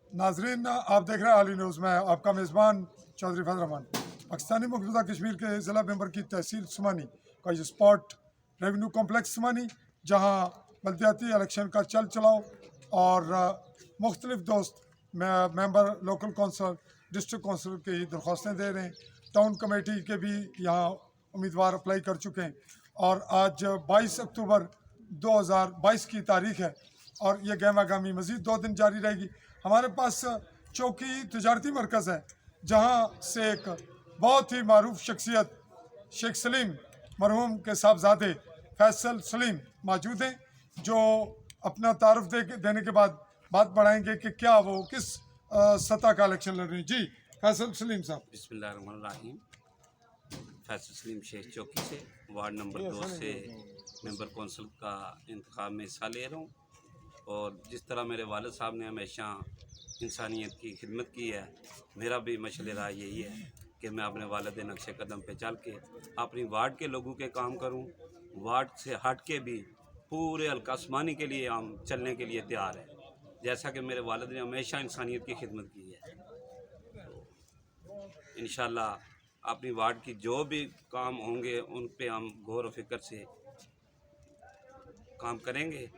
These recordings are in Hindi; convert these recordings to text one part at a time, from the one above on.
नाजरीन, आप देख रहे हैं आली न्यूज़ में आपका मेज़बान चौधरी फैज़ल रहमान। पाकिस्तानी मकबूजा कश्मीर के ज़िला मेंबर की तहसील सुमानी का ये स्पॉट रेवेन्यू कॉम्प्लेक्स सुमानी, जहां बल्दियाती इलेक्शन का चल चलाओ और मुख्तलिफ दोस्त member local council district council की दरख्वास्तें दे रहे हैं। टाउन कमेटी के भी यहाँ उम्मीदवार अप्लाई कर चुके हैं और आज 22 अक्टूबर 2022 की तारीख है और ये गहमा गहमी मज़ीद 2 दिन जारी रहेगी। हमारे पास चौकी तजारती मरकज़ है, जहाँ से एक बहुत ही मारूफ शख्सियत शेख सलीम मरहूम के साहबजादे फैसल सलीम मौजूद हैं, जो अपना तारुफ देने के बाद बात बढ़ाएंगे कि क्या वो किस सतह का इलेक्शन लड़ रहे हैं। जी फैसल सलीम साहब। बिस्मिल्लाहिर्रहमानिर्रहीम। फैसल सलीम शेख चौकी से वार्ड नंबर 2 से मेंबर कौंसिल का इंतखाब में हिस्सा ले रहा हूँ। और जिस तरह मेरे वालिद साहब ने हमेशा इंसानियत की खिदमत की है, मेरा भी मशले राह यही है कि मैं अपने वालिद नक्शे कदम पे चल के अपनी वार्ड के लोगों के काम करूं। वार्ड से हट के भी पूरे हल्का उस्मानी के लिए हम चलने के लिए तैयार हैं, जैसा कि मेरे वालिद ने हमेशा इंसानियत की खिदमत की है। तो इंशाल्लाह अपनी वार्ड की जो भी काम होंगे उन पे हम गौर व फिक्र से काम करेंगे।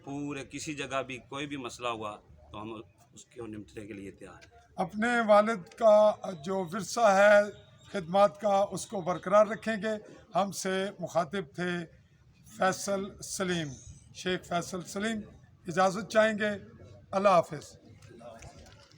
पूरे किसी जगह भी कोई भी मसला हुआ तो हम उसके निपटने के लिए तैयार हैं। अपने वालिद का जो विरसा है खिदमत का, उसको बरकरार रखेंगे। हमसे मुखातिब थे फैसल सलीम, शेख फैसल सलीम। इजाज़त चाहेंगे। अल्लाह हाफ़िज़।